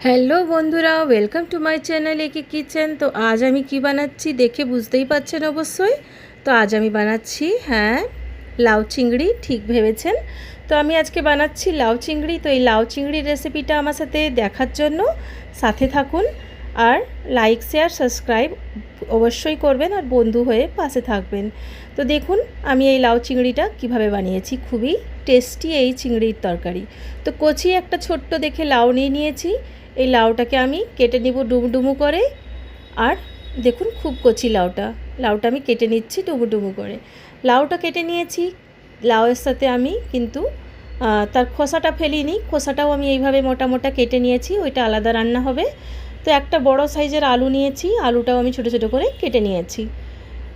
Hello বন্ধুরা, welcome to my channel একে kitchen. তো আজ আমি কি বানাচ্ছি দেখে বুঝতেই পারছেন অবশ্যই। তো আজ আমি বানাচ্ছি লাউ চিংড়ি, ঠিক ভেবেছেন। তো আমি আজকে বানাচ্ছি লাউ চিংড়ি। তো এই লাউ চিংড়ির রেসিপিটা আমার সাথে দেখার জন্য সাথে থাকুন, আর লাইক শেয়ার সাবস্ক্রাইব অবশ্যই করবেন, আর বন্ধু হয়ে পাশে থাকবেন। তো দেখুন আমি এই লাউ চিংড়িটা কিভাবে বানিয়েছি। খুবই টেস্টি এই চিংড়ির তরকারি। তো কচি একটা ছোট্ট দেখে লাউ নিয়ে নিয়েছি। এই লাউটাকে আমি কেটে নিব ডুমু করে। আর দেখুন খুব কচি লাউটা আমি কেটে নিচ্ছি ডুমু করে। লাউটা কেটে নিয়েছি। লাউয়ের সাথে আমি কিন্তু তার খোসাটা ফেলিনি, খোসাটাও আমি এইভাবে মোটা মোটা কেটে নিয়েছি, ওইটা আলাদা রান্না হবে। তো একটা বড় সাইজের আলু নিয়েছি, আলুটাও আমি ছোটো ছোটো করে কেটে নিয়েছি।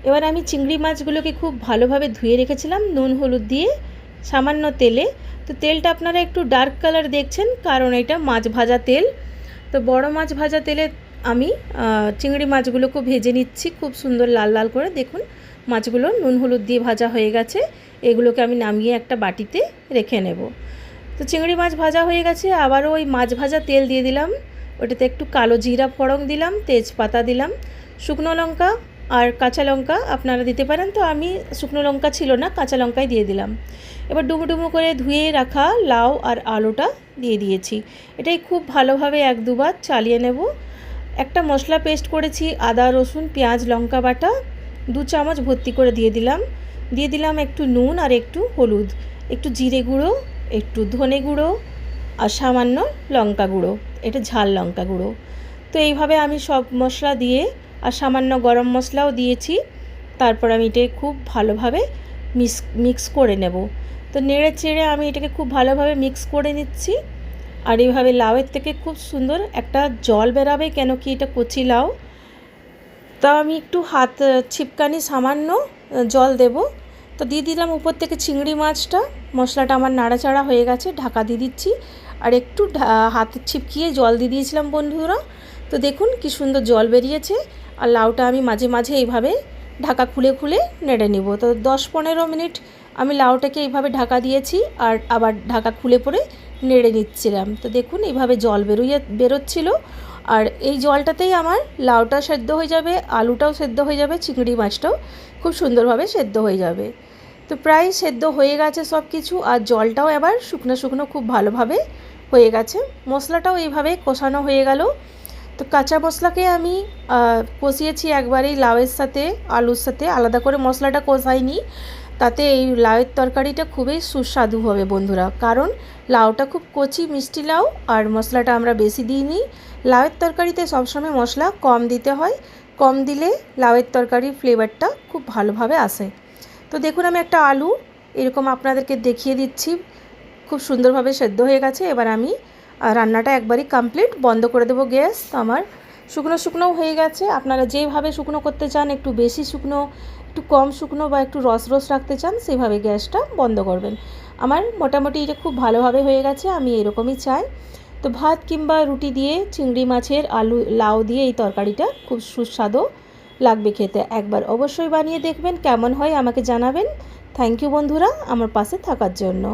এবার আমি চিংড়ি মাছগুলোকে খুব ভালোভাবে ধুয়ে রেখেছিলাম নুন হলুদ দিয়ে সামান্য তেলে। তো তেলটা আপনারা একটু ডার্ক কালার দেখছেন, কারণ এটা মাছ ভাজা তেল। তো বড় মাছ ভাজা তেলে আমি চিংড়ি মাছগুলোকে ভেজে নিচ্ছি খুব সুন্দর লাল লাল করে। দেখুন মাছগুলো নুন হলুদ দিয়ে ভাজা হয়ে গেছে, এগুলোকে আমি নামিয়ে একটা বাটিতে রেখে নেব। তো চিংড়ি মাছ ভাজা হয়ে গেছে, আবারও ওই মাছ ভাজা তেল দিয়ে দিলাম, ওটাতে একটু কালো জিরা ফোড়ন দিলাম, তেজপাতা দিলাম, শুকনো লঙ্কা আর কাঁচা লঙ্কা আপনারা দিতে পারেন। তো আমি শুকনো লঙ্কা ছিল না, কাঁচা লঙ্কাই দিয়ে দিলাম। এবার ডুমো করে ধুয়ে রাখা লাউ আর আলুটা দিয়ে দিয়েছি। এটাই খুব ভালোভাবে এক দুবার চালিয়ে নেব। একটা মশলা পেস্ট করেছি, আদা রসুন পেঁয়াজ লঙ্কা বাটা 2 চামচ ভর্তি করে দিয়ে দিলাম একটু নুন আর একটু হলুদ, একটু জিরে গুঁড়ো, একটু ধনে গুঁড়ো আর সামান্য লঙ্কা গুঁড়ো, এটা ঝাল লঙ্কা গুঁড়ো। তো এইভাবে আমি সব মশলা দিয়ে আর সামান্য গরম মশলাও দিয়েছি। তারপর আমি এটা খুব ভালোভাবে মিক্স করে নেব। তো নেড়ে চেড়ে আমি এটাকে খুব ভালোভাবে মিক্স করে নিচ্ছি। আর এইভাবে লাউয়ের থেকে খুব সুন্দর একটা জল বেরাবে, কেন কি এটা কচি লাউ। তা আমি একটু হাত ছিপকানি সামান্য জল দেব। তো দিয়ে দিলাম উপর থেকে চিংড়ি মাছটা। মশলাটা আমার নাড়াচাড়া হয়ে গেছে, ঢাকা দিয়ে দিচ্ছি। আর একটু হাত ছিপকিয়ে জল দিয়ে দিয়েছিলাম বন্ধুরা। তো দেখুন কি সুন্দর জল বেরিয়েছে। আর লাউটা আমি মাঝে মাঝে এইভাবে ঢাকা খুলে খুলে নেড়ে নিব। তো 10-15 মিনিট আমি লাউটাকে এইভাবে ঢাকা দিয়েছি, আর আবার ঢাকা খুলে পরে নেড়ে নিচ্ছিলাম। তো দেখুন এইভাবে জল বেরোচ্ছিল। আর এই জলটাতেই আমার লাউটা সেদ্ধ হয়ে যাবে, আলুটাও সেদ্ধ হয়ে যাবে, চিংড়ি মাছটাও খুব সুন্দরভাবে সেদ্ধ হয়ে যাবে। তো প্রায় সেদ্ধ হয়ে গেছে সব কিছু, আর জলটাও এবার শুকনো শুকনো খুব ভালোভাবে হয়ে গেছে। মশলাটাও এইভাবে কষানো হয়ে গেল। তো কাঁচা মশলাকে আমি কষিয়েছি একবারেই লাউয়ের সাথে আলুর সাথে, আলাদা করে মশলাটা কষাইনি। তাতে এই লাউয়ের তরকারিটা খুবই সুস্বাদু হবে বন্ধুরা, কারণ লাউটা খুব কচি মিষ্টি লাউ, আর মশলাটা আমরা বেশি দিইনি। লাউয়ের তরকারিতে সবসময় মশলা কম দিতে হয়, কম দিলে লাউয়ের তরকারির ফ্লেভারটা খুব ভালোভাবে আসে। তো দেখুন আমি একটা আলু এরকম আপনাদেরকে দেখিয়ে দিচ্ছি, খুব সুন্দরভাবে সেদ্ধ হয়ে গেছে। এবার আমি রান্নাটা একবারই কমপ্লিট, বন্ধ করে দেবো গ্যাস। তো আমার শুকনো শুকনোও হয়ে গেছে। আপনারা যেভাবে শুকনো করতে চান, একটু বেশি শুকনো, একটু কম শুকনো বা একটু রস রস রাখতে চান, সেভাবে গ্যাসটা বন্ধ করবেন। আমার মোটামুটি এটা খুব ভালোভাবে হয়ে গেছে, আমি এরকমই চাই। তো ভাত কিংবা রুটি দিয়ে চিংড়ি মাছের আলু লাউ দিয়ে এই তরকারিটা খুব সুস্বাদু লাগবে খেতে। একবার অবশ্যই বানিয়ে দেখবেন, কেমন হয় আমাকে জানাবেন। থ্যাংক ইউ বন্ধুরা আমার পাশে থাকার জন্য।